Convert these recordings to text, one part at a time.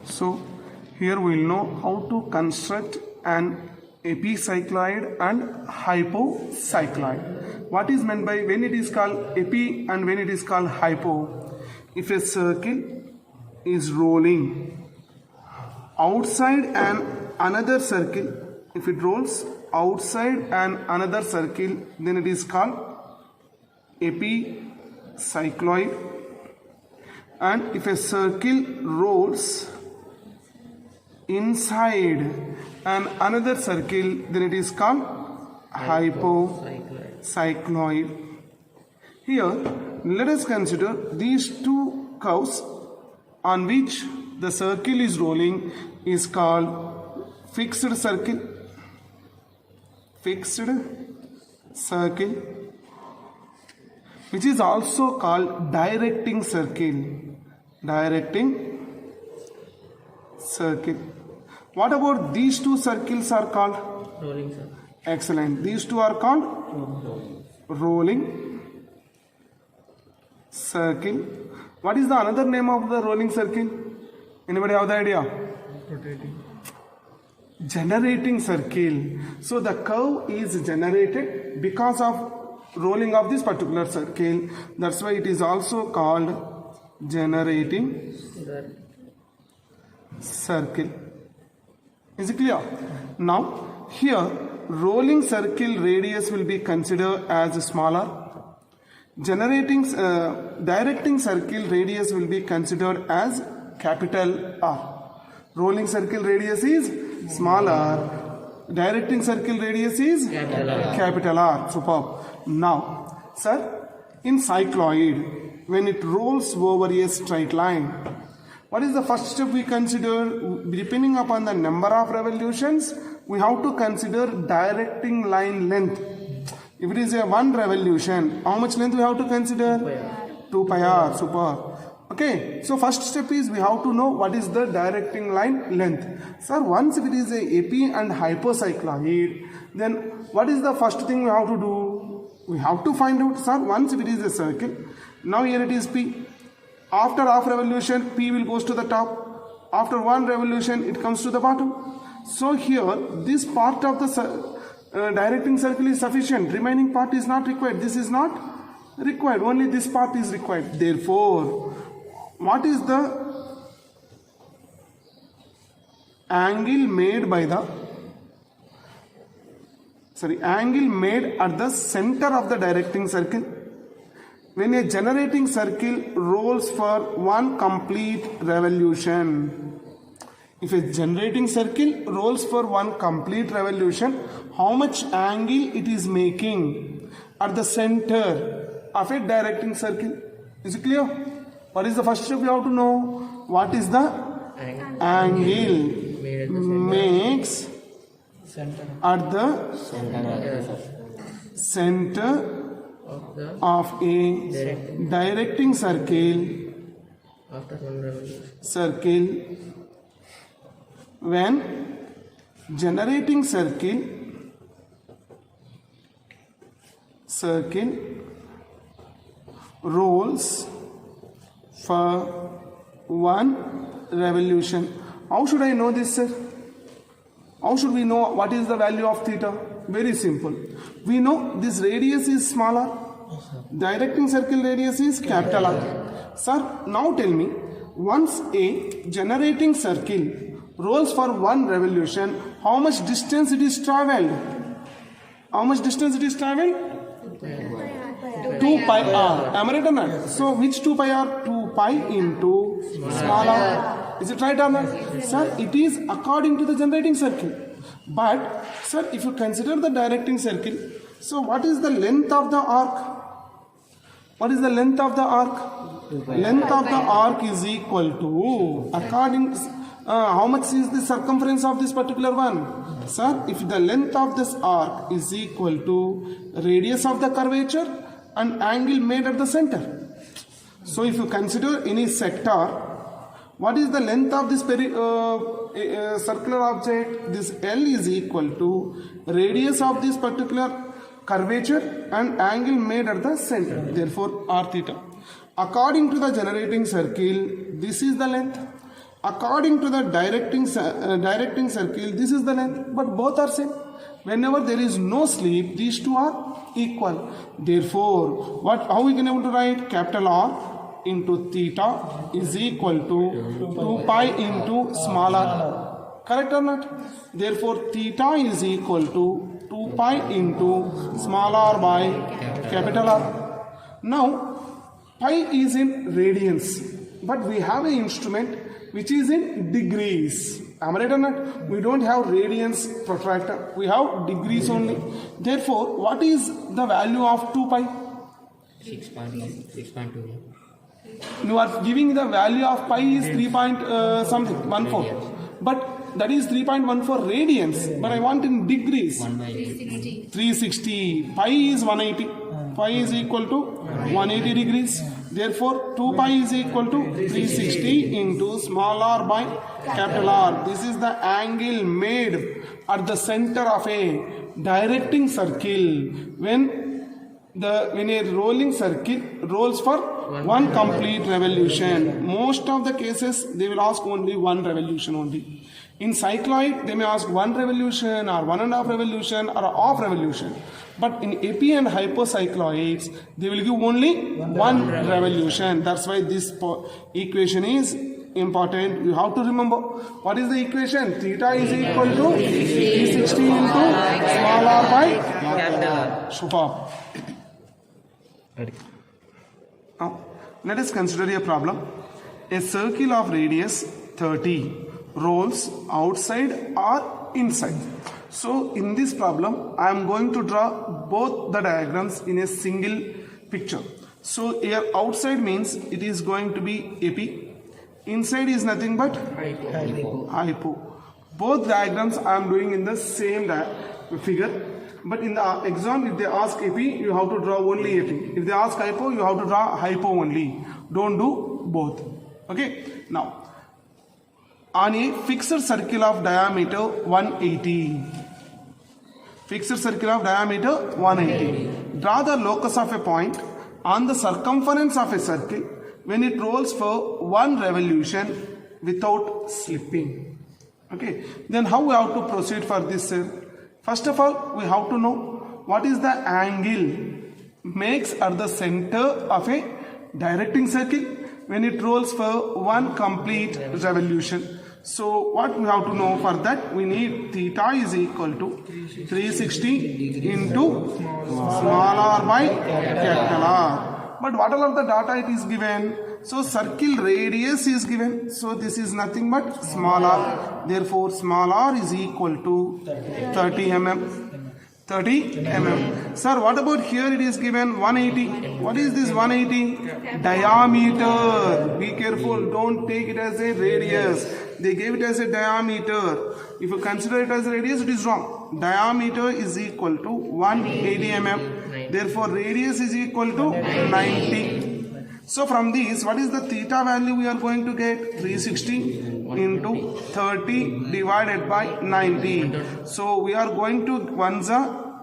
So here we will know how to construct an epicycloid and hypocycloid. What is meant by when it is called epi and when it is called hypo? If a circle is rolling outside another circle, if it rolls outside another circle, then it is called epicycloid. And if a circle rolls inside another circle, then it is called hypocycloid. Here, let us consider these two curves on which the circle is rolling is called fixed circle, which is also called directing circle. What about these two circles are called? Rolling circle. Excellent. These two are called rolling circle. What is the another name of the rolling circle? Anybody have the idea? Rotating. Generating circle. So the curve is generated because of rolling of this particular circle. That's why it is also called generating circle. Is it clear? Now here rolling circle radius will be considered as smaller. Directing circle radius will be considered as capital R. Rolling circle radius is smaller. Directing circle radius is capital R. Superb. Now, sir, in cycloid, when it rolls over a straight line, what is the first step we consider? Depending upon the number of revolutions, we have to consider directing line length. If it is a one revolution, how much length we have to consider? 2 pi r. Super. Okay, so first step is we have to know what is the directing line length. Sir, once if it is a epi and hypocycloid, then what is the first thing we have to do? We have to find out, sir, once if it is a circle, now here it is P. After half revolution, P will goes to the top. After one revolution, it comes to the bottom. So here, this part of the directing circle is sufficient. Remaining part is not required. This is not required. Only this part is required. Therefore, what is the angle made by the angle made at the center of the directing circle? When a generating circle rolls for one complete revolution, if a generating circle rolls for one complete revolution, how much angle it is making at the center of a directing circle? Is it clear? What is the first step we have to know? What is the angle makes at the center of a directing circle when generating circle rolls for one revolution. How should I know this, sir? How should we know what is the value of theta? Very simple. We know this radius is smaller. Directing circle radius is capital R. Sir, now tell me, once a generating circle rolls for one revolution, how much distance it is traveled? How much distance it is traveled? 2 pi r. Am I right or not? So which 2 pi r? 2 pi into small r. Is it right or not? Sir, it is according to the generating circle. But, sir, if you consider the directing circle, so what is the length of the arc? What is the length of the arc? Length of the arc is equal to, according how much is the circumference of this particular one? Sir, if the length of this arc is equal to radius of the curvature and angle made at the center. So if you consider any sector, what is the length of this circular object? This L is equal to radius of this particular curvature and angle made at the center. Therefore, r theta. According to the generating circle, this is the length. According to the directing circle, this is the length, but both are same. Whenever there is no slip, these two are equal. Therefore, how we can able to write? Capital R into theta is equal to 2 pi into small r. Correct or not? Therefore, theta is equal to 2 pi into small r by capital R. Now, pi is in radians, but we have an instrument which is in degrees. Am I right or not? We don't have radians protractor. We have degrees only. Therefore, what is the value of 2 pi? 6.2. You are giving the value of pi is 3.14. But that is 3.14 radians. But I want in degrees. 360. Pi is 180. Pi is equal to 180 degrees. Therefore, 2 pi is equal to 360 into small r by capital R. This is the angle made at the center of a directing circle when a rolling circle rolls for one complete revolution. Most of the cases they will ask only one revolution only. In cycloid, they may ask one revolution or 1.5 revolution or half revolution. But in epi and hypocycloids, they will give only one revolution. That's why this equation is important. You have to remember what is the equation? Theta is equal to 360 into small r by capital R. Superb. Now, let us consider a problem. A circle of radius 30 rolls outside or inside. So, in this problem, I am going to draw both the diagrams in a single picture. So, here outside means it is going to be epi. Inside is nothing but hypo. Both diagrams I am doing in the same figure. But in the exam, if they ask epi, you have to draw only epi. If they ask hypo, you have to draw hypo only. Don't do both. Okay. Now, on a fixed circle of diameter 180. Fixed circle of diameter 180. Draw the locus of a point on the circumference of a circle when it rolls for one revolution without slipping. Okay. Then how we have to proceed for this? First of all, we have to know what is the angle makes at the center of a directing circle when it rolls for one complete revolution. So what we have to know for that? We need theta is equal to 360 into small r by capital R. But what all of the data it is given? So circle radius is given. So this is nothing but small r. Therefore small r is equal to 30 mm. 30 mm. Sir, what about here it is given 180. What is this 180? Diameter. Be careful. Don't take it as a radius. They gave it as a diameter. If you consider it as a radius, it is wrong. Diameter is equal to 180 mm. Therefore, radius is equal to 90. So, from this, what is the theta value we are going to get? 360 into 30 divided by 90. So, we are going to 1s,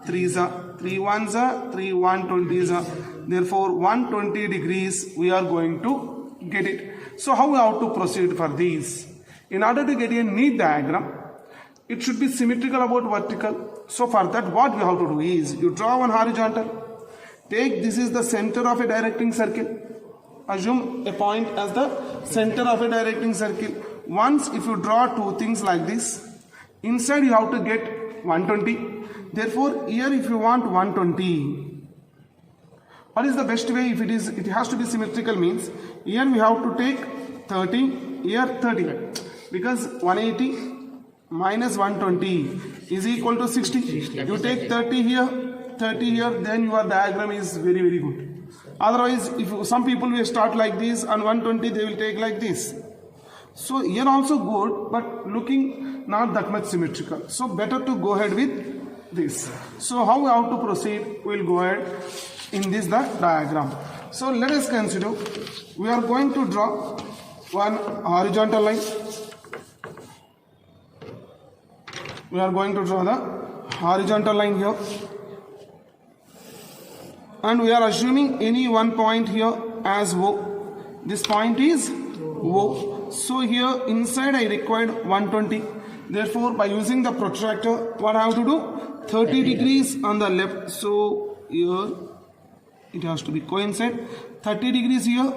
3s, 3 1s, 3 120s. Therefore, 120 degrees we are going to get it. So, how we have to proceed for these? In order to get a neat diagram, it should be symmetrical about vertical. So for that, what we have to do is, you draw one horizontal. Take this is the center of a directing circle. Assume a point as the center of a directing circle. Once if you draw two things like this, inside you have to get 120. Therefore, here if you want 120, what is the best way? If it has to be symmetrical means, here we have to take 30, here 30. Because 180 minus 120 is equal to 60. You take 30 here, then your diagram is very, very good. Otherwise, if some people will start like this and 120 they will take like this. So here also good, but looking not that much symmetrical. So better to go ahead with this. So how we have to proceed? We will go ahead in this the diagram. So let us consider, we are going to draw one horizontal line. We are going to draw the horizontal line here. And we are assuming any one point here as O. This point is O. So here inside I required 120. Therefore, by using the protractor, what I have to do? 30 degrees on the left. So here it has to be coincide. 30 degrees here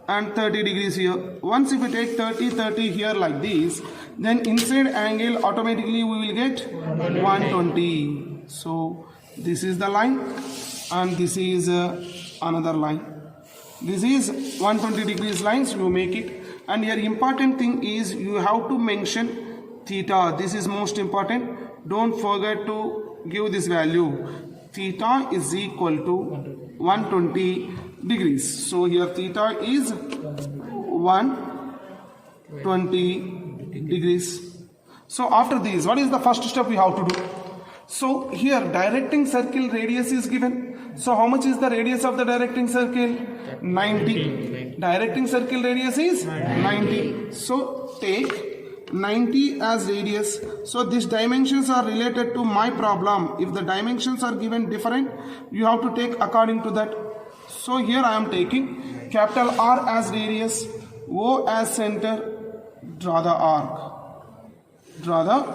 and 30 degrees here. Once if we take 30 here like this, then inside angle automatically we will get 120. So this is the line and this is another line. This is 120 degrees lines, you make it. And here important thing is you have to mention theta. This is most important. Don't forget to give this value. Theta is equal to 120 degrees. So here theta is 120 degrees. So after this, what is the first step we have to do? So here directing circle radius is given. So how much is the radius of the directing circle? 90. Directing circle radius is 90. So take 90 as radius. So these dimensions are related to my problem. If the dimensions are given different, you have to take according to that. So here I am taking capital R as radius, O as center, draw the arc. Draw the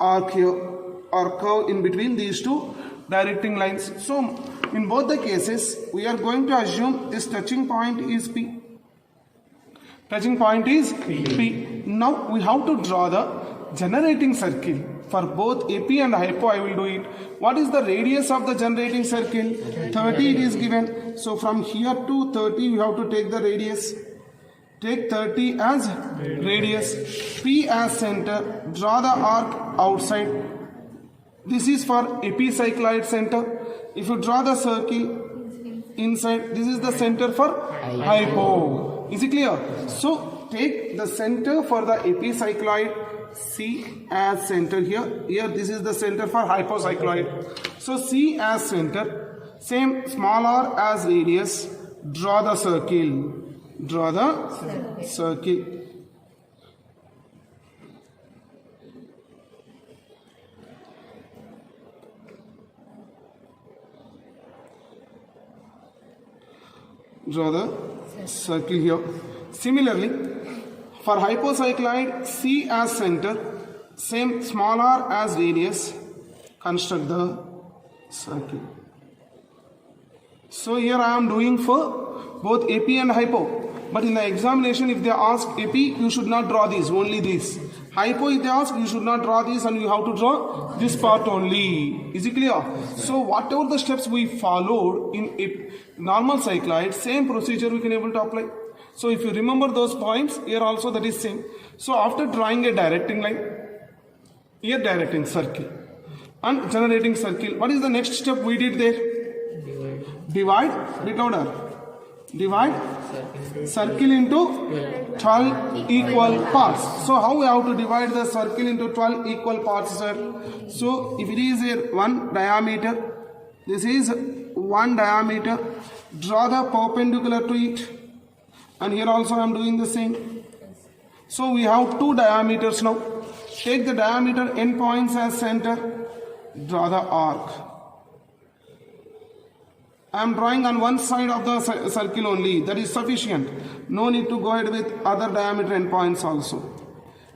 arc here or curve in between these two directing lines. So in both the cases, we are going to assume this touching point is P. Touching point is P. Now we have to draw the generating circle. For both AP and hypo, I will do it. What is the radius of the generating circle? 30 it is given. So from here to 30, we have to take the radius. Take 30 as radius. P as center. Draw the arc outside. This is for epicycloid center. If you draw the circle inside, this is the center for hypo. Is it clear? So take the center for the epicycloid, C as center here. Here this is the center for hypocycloid. So C as center, same small r as radius. Draw the circle. Draw the circle. Draw the circle here. Similarly, for hypocycloid, C as center, same small r as radius, construct the circle. So here I am doing for both AP and hypo. But in the examination, if they ask AP, you should not draw this, only this. Hypo, if they ask, you should not draw this and you have to draw this part only. Is it clear? So whatever the steps we followed in a normal cycloid, same procedure we can able to apply. So if you remember those points, here also that is same. So after drawing a directing line, here directing circle and generating circle, what is the next step we did there? Divide, bit louder. Divide circle into 12 equal parts. So how we have to divide the circle into 12 equal parts, sir? So if it is a 1 diameter, this is 1 diameter, draw the perpendicular to it. And here also I am doing the same. So we have 2 diameters now. Take the diameter endpoints as center, draw the arc. I am drawing on one side of the circle only, that is sufficient. No need to go ahead with other diameter endpoints also.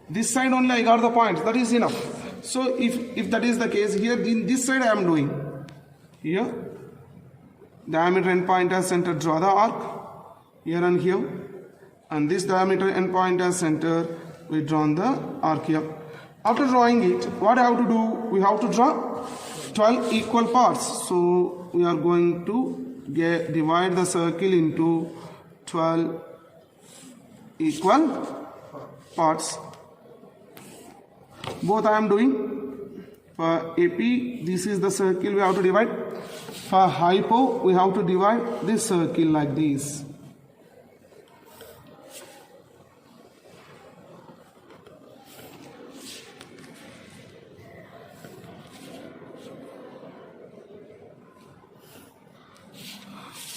This side only I got the points, that is enough. So if that is the case, here in this side I am doing. Here, diameter endpoint as center, draw the arc. Here and here. And this diameter endpoint as center, we drawn the arc here. After drawing it, what I have to do? We have to draw 12 equal parts. So we are going to divide the circle into 12 equal parts. Both I am doing. For AP, this is the circle we have to divide. For hypo, we have to divide this circle like this.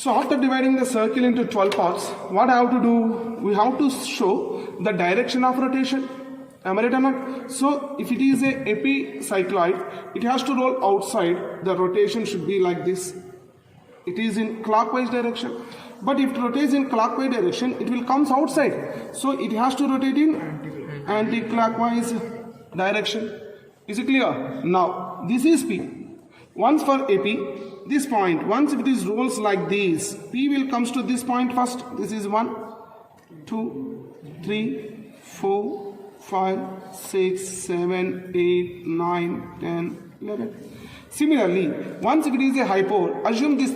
So after dividing the circle into 12 parts, what I have to do? We have to show the direction of rotation. Am I right or not? So if it is a epicycloid, it has to roll outside. The rotation should be like this. It is in clockwise direction. But if it rotates in clockwise direction, it will comes outside. So it has to rotate in anti-clockwise direction. Is it clear? Now, this is P. Once for AP, this point, once if it is rolls like this, P will comes to this point first. This is 1, 2, 3, 4, 5, 6, 7, 8, 9, 10, 11. Similarly, once if it is a hypole, assume this